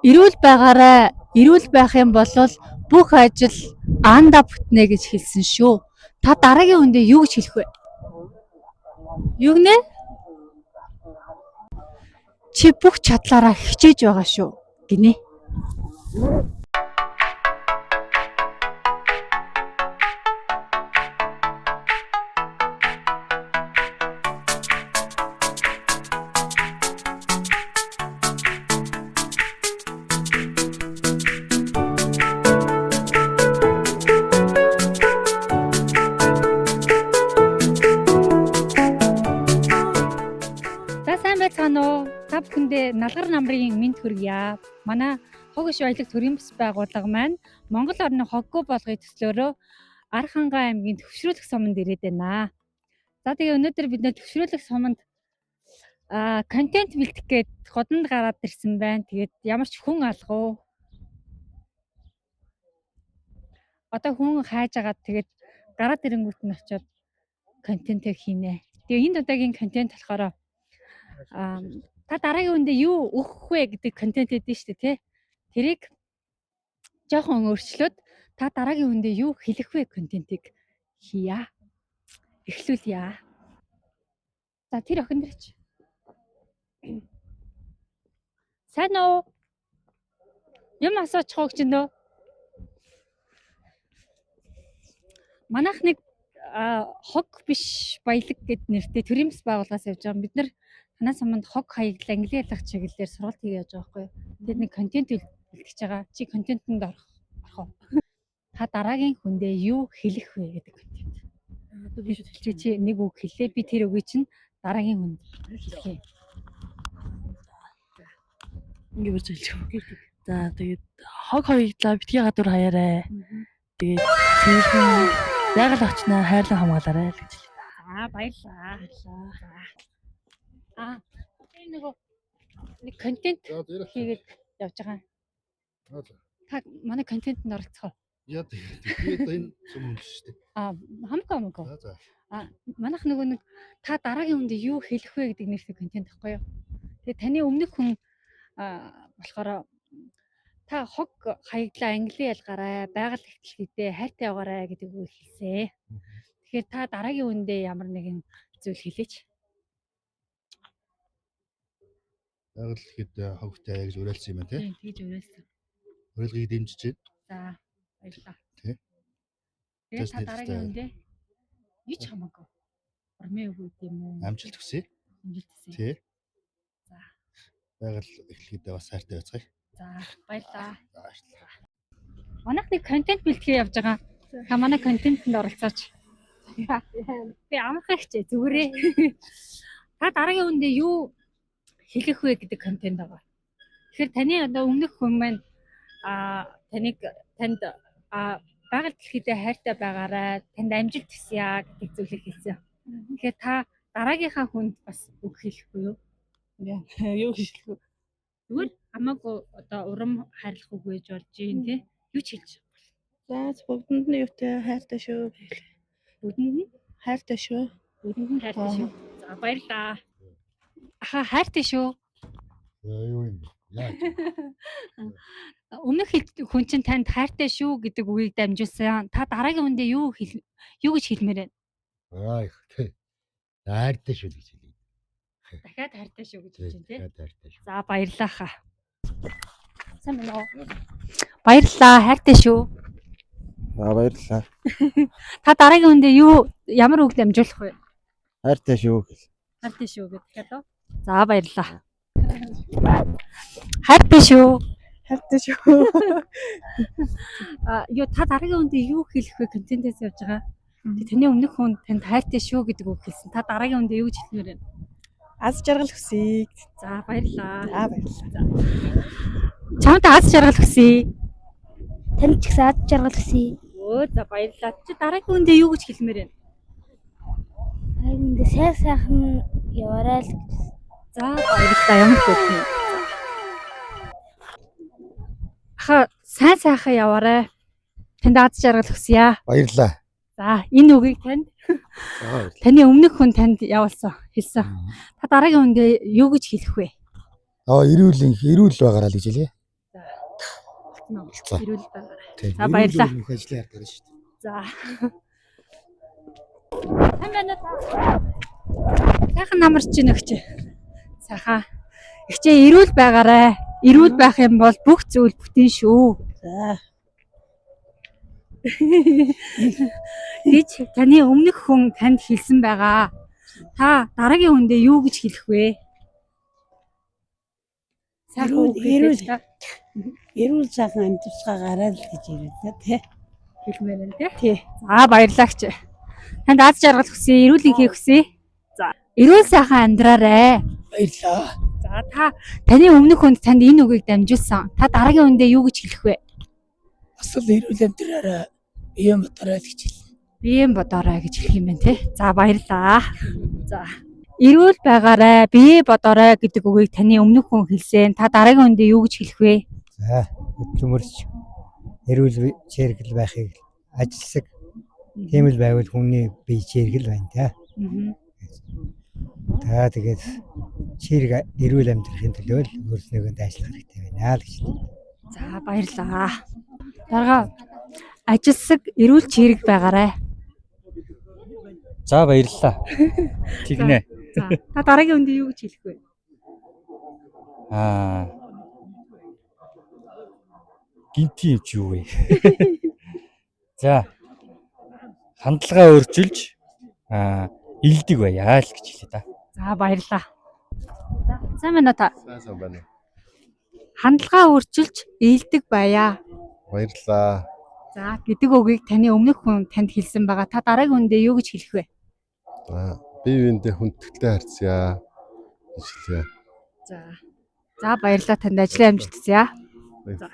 Эрүүл байгаарай. Эрүүл байх юм бол бүх ажил аанда бүтнэ гэж хэлсэн шүү. Та дараагийн хүндээ юу гэж хэлэх вэ? Юу гэнэ? Чи бүх чадлаараа хичээж байгаа шүү гинэ. За сайн байцгаана уу? Та бүхэндээ налгар намрын мэд хүргье. Манай хог иш баялаг төрийн бас байгууллага маань Монгол орны хоггүй болгохын төслөөрөө Архангай аймгийн төвшрүүлэх суманд ирээд байна. За тэгээ өнөөдөр бид нэр төвшрүүлэх суманд контент бэлтгэх гээд ходонд гараад ирсэн байна. Тэгээд ямар ч хүн алгав. Одоо хүн хайж агаад тэгээд гараад ирэнгүүт нь очиод контент хийнэ. Тэгээ энэ удаагийн контент болохоор та дараагийн үндэ юу өгөх вэ гэдэг контент өгдөө шүү дээ, тий. Тэрийг жоохон өөрчлөөд та дараагийн үндэ юу хэлэх вэ контентийг хийя. Эхлүүлье. За тэр охин дэрч. Сайн уу? Юм асуучих уу гэж нөө. Манайх нэг хог биш баялаг гэд нэртэй төрийн бас байгууллагаас явж байгаа. Бид нар танаас өмнө хог хаягдл англи ялах чиглэлээр сургалт хийж яаж байгаа байхгүй юу? Тэгээд нэг контент бэлтгэж байгаа. Чи контентэнд орох уу? Та дараагийн хүндээ юу хэлэх вэ гэдэг контент. Чи нэг үг хэлээ. Би тэр үгийг чинь дараагийн хүнд хэлье. Ингээ бич хэлж байгаа. За тэгээд хог хоёглаа битгий гадуур хаяарай. Тэгээд тэрхэн байгаль орчноо хайрлан хамгаалаарай гэж хэлээ. За баярлалаа. Тэр нэг контент хийгээд явж байгаа. Та манай контентэнд оролцох уу? Яа тэгээд энэ сум юм шүү дээ. Хамаагүй. Манайх нэг та дараагийн хүндээ юу хэлэх вэ гэдэг нэртэй контент байхгүй юу? Тэгээд таны өмнөх хүн болохоор та хог хаягдлаа англи ялгаарай, байгаль ихтлэхтэй хайртай яваарай гэдэг үг хэлсэн. Тэгэхээр та дараагийн үндэ ямар нэгэн зүйл хэлээч. Байгаль ихэд хогтой гэж уриалсан юм байна тий. Тэгж уриалсан. Урилгыг дэмжиж За байна. баярлалаа. Тий. Тэгээд та дараагийн үндэ юу ч хамаагүй. Ормын үг гэдэг юм уу? Амжилт хүсье. Амжилт хүсье. Тий. За. Байгаль эхлэхэд бас хайртай байцгаая. За баярлалаа. За. Манайх нэг контент бэлтгэе явж байгаа. Та манай контентэнд оролцооч. Би амархагч зүгээрээ. Та дараагийн үндэ юу хэлэх вэ гэдэг контент байгаа. Тэгэхээр таны одоо өмнөх хүн маань танд байгаль дэлхийдээ хайртай байгаарай, танд амжилт хүсье гэдэг зүйлийг хэлсэн. Тэгэхээр та дараагийнхаа хүнд бас үг хэлэхгүй юу? Юу хэлэх вэ? Зүгээр хамаагүй одоо урам хайрлах үг гэж болж юм тий. Юу ч хэлж За бүгдэнд нь юутай хайртай шүү. бүгдэнд нь Хайртай шүү. бүгдэнд нь хайртай шүү. За баярлаа. Хайртай шүү. Юу юм бэ? Яа. Өмнөх хүн чинь танд хайртай шүү гэдэг үгийг дамжуулсан. Та дараагийн үндэ юу гэж хэлмээр байна? Тий. Хайртай шүү гэж хэлээ. Дахиад хайртай шүү гэж хэлж байна тий. Хайртай шүү. За баярлалаа ха. Сайн байна уу? Баярлалаа, хайртай шүү. Баярлалаа. Та дараагийн үндэ ямар үг дамжуулах вэ? Хайртай шүү гэл. Хайртай шүү гэдэг дахиад уу? За баярлалаа. Хайртай шүү. Хайртай шүү. Та дараагийн үндэ юу хэлэх вэ контентээс явж байгаа? Таны өмнөх хүн танд хайртай шүү гэдэг үг хэлсэн. Та дараагийн үндэ юу гэж хэлмээр байна? Аз жаргал хүсье. За баярлалаа. Баярлалаа. Чамд аз жаргал хүсье. Танд ч гэсэн аз жаргал хүсье. За баярлалаа. Чи дараагийн үндэ юу гэж хэлмээр байна? Энд сайхан яваарай л гэж. За баярлалаа. Ямар хөөрхөн. Сайн сайхан яваарай. Танд аз жаргал хүсье. Баярлалаа. За энэ үгийг таны өмнөх хүн танд явуулсан хэлсэн. Та дараагийн үндэ юу гэж хэлэх вэ? Эрүүл байгаараа л гэж хэлье. Болцсон. Ирүүл байгаарай. Тийм. За, баярлалаа. Мөх ажлын хардаг шүү дээ. За. Сайн байна уу? Сайхан намарч чинь өгч. Сайхан. Ихчээ ирүүл байгаарай. Ирүүл байх юм бол бүх зүйл бүтэн шүү. За. Гэж таны өмнөх хүн танд хэлсэн байгаа. Та дараагийн хүндээ юу гэж хэлэх вэ? Эрүүл сайхан амьдсгаа гараад л гэж ирээд тий. Хэлмээр байна тий. Тий. За баярлалаач. Танд аз жаргал хүсье, эрүүл хийх хүсье. За, эрүүл сайхан амьдраарай. Баярлаа. За таны өмнөх хүнд танд энэ үгийг дамжуулсан. Та дараагийн хүндээ юу гэж хэлэх вэ? Асал эрүүл амьдраарай. Ийм боторой л гэж хэлнэ. Биеэн бодоорой гэж хэлэх юм байна тий. За баярлалаа. За эрүүл байгаарай, бие бодоорой гэдэг үгийг таны өмнөх хүн хэлсэн. Та дараагийн хүндээ юу гэж хэлэх вэ? За хөдөлмөрч эрүүл чиргэл байхыг ажилласаг тийм л байвал хүний бие чиргэл байна та. Та тэгээд чирэг эрүүл амьдрахын төлөө л өөрснөөгөө ажиллах хэрэгтэй байна л гэж. За баярлалаа. Дараа ажилсаг эрүүл чирэг байгаарай. За баярлалаа. Тэгнэ. За та дараагийн хүндээ юу гэж хэлэх вэ? Гинти юм чи юу вэ? За. Хандлагаа өөрчилж илдэг байяа л гэж хэлээ да. За баярлалаа. За сайн байна уу та? Сайн байна. Хандлагаа өөрчилж ээлдэг байя. Баярлалаа. За гэдэг үгийг таны өмнөх хүн танд хэлсэн байгаа. Та дараагийн хүндээ юу гэж хэлэх вэ? За бие биендээ хүндэтгэлтэй харьцъя гэж хэлье. За баярлалаа танд ажлын амжилт хүсье. За.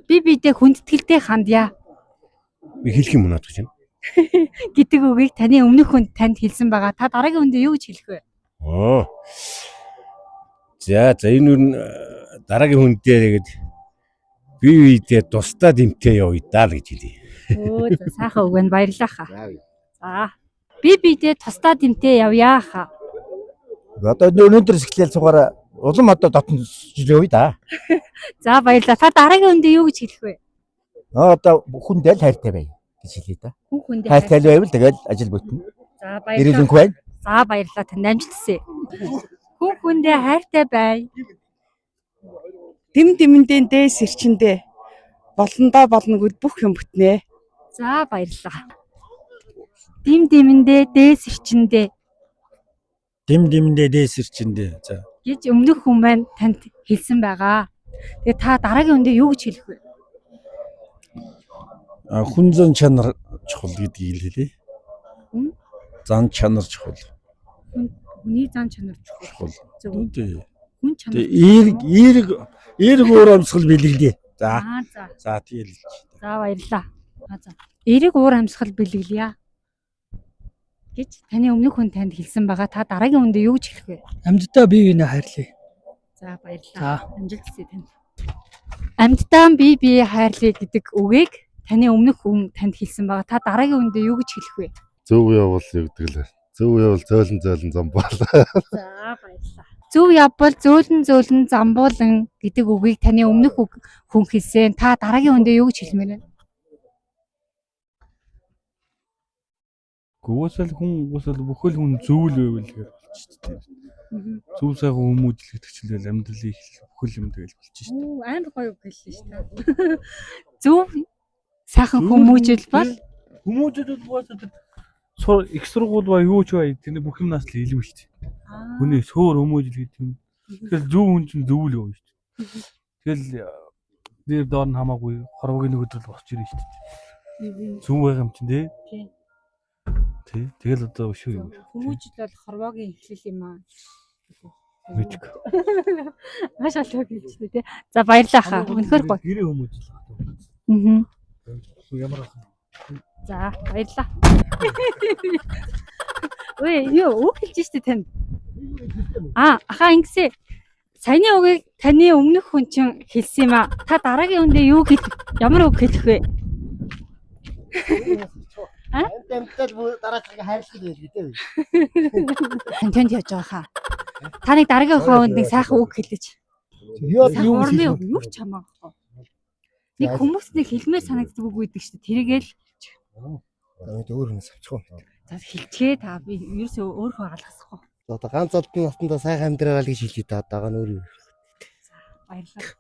Би биедээ хүндэтгэлтэй хандъя. Би хэлэх юм надад гэж байна. Гэдэг үгийг таны өмнөх хүн танд хэлсэн байгаа. Та дараагийн хүндээ юу гэж хэлэх вэ? За энэ үн дараагийн хүндээ тэгээд бие биедээ тусдаа дэмтэй явъя даа л гэж хэлье. За сайхан үг байна. Баярлалаа хаа. За би биедээ тусдаа дэмтэй явъя хаа. Одоо өнөөдрөөс эхлээл цугаараа улам одоо дотн явъя да. За баярлалаа. Та дараагийн хүндээ юу гэж хэлэх вэ? Одоо хүндээ л хайртай бай гэж хэлье да. Хүн хүндээ Хайртай байвал тэгэл ажил бүтнэ. За Эрүүл баярлалаа. байна. За баярлалаа танд амжилт хүсье. Хүн хүндээ хайртай бай. Дэм дэмэндээ дээс ирчэндээ болондоо болногуд бүх юм бүтнэ. За баярлалаа. Дим димэндээ дээс ирчэндээ Дэм дэмдээ дээсэрчэндээ. За. гэж өмнөх хүн маань танд хэлсэн байгаа. Тэгээ та дараагийн хүндээ юу гэж хэлэх вэ? Хүн зан чанар чухал гэдгийг хэлээ. Зан чанар чухал. Хүний зан чанар чухал. Зөв. Тий. Хүн чанар. Эерэг уур амьсгал бэлгэлээ. За. За. За тэгэл. За баярлалаа. За. Эерэг уур амьсгал бэлгэлье гэж таны өмнөх хүн танд хэлсэн байгаа. Та дараагийн хүндээ юу гэж хэлэх вэ? Амьддаа бие биенээ хайрлая. За баярлалаа. Амжилт хүсье танд. Амьдтаа бие хайрлая гэдэг үгийг таны өмнөх хүн танд хэлсэн байгаа. Та дараагийн хүндээ юу гэж хэлэх вэ? Зөв явбал явдаг л. Зөв явбал зөөлөн замбал. За баярлалаа. Зөв явбал зөөлөн замбуулан гэдэг үгийг таны өмнөх хүн хэлсэн. Та дараагийн хүндээ юу гэж хэлмээр байна? Гүйсэл хүн бүхэл хүн зөвл байвал гэхээр болчих тийм. Зөв сайхан хүмүүжлэгдэх чинь л амьдралын их бүхэл юм тэгэл болчих шүү дээ. Амар гоё үг хэллээ шүү дээ. Зөв сайхан хүмүүжил бол Хүмүүжил бол их сургууль ба юу ч бай тэний бүх юмнаас л илүү шүү дээ. Хүний сөөр хүмүүжил гэдэг юм. Тэгэхээр зөв хүн чинь зөвл явна шүү дээ. Тэгэл дээр доор нь хамаагүй хорвогийн нэг өдөр л босч ирнэ шүү дээ. Зөв байгаа юм чинь тий. Тий. Тэгэл одоо шүү юм. хүмүүжил бол хорвоогийн эхлэл юм аа. Мэдг. Маш алуу хэлжтэй тий. За баярлалаа хаа. Үнэхээр гоё. Гэрээ хүмүүжил. Ямар ах. За баярлалаа. Ой юу үг хэлж штэ танд. Ахаа ингэсэ. Саяны үгийг таны өмнөх хүн чинь хэлсэн юм аа. Та дараагийн хүндээ юу хэлэх? Ямар үг хэлэх вэ? Амьтал дараагийн хайрлах гэж хэлдэг. Контент яаж байгаа хаа. Таныг дараагийн хоонд нэг сайхан үг хэлээч. Юу Сайхан урмын үг юу ч хамаагүй. Нэг хүмүүс нэг хэлмээр санагддаг үг үйдэг шүү дээ. Тэргээл өөр хүнээс авчих уу. за хэлчихээ та би ерөөсөө өөрөө алгасахгүй. Одоо ганц олдны насандаа сайхан амьдраарай гэж хэлээ та. Одоо нь өөр юу. Баярлалаа.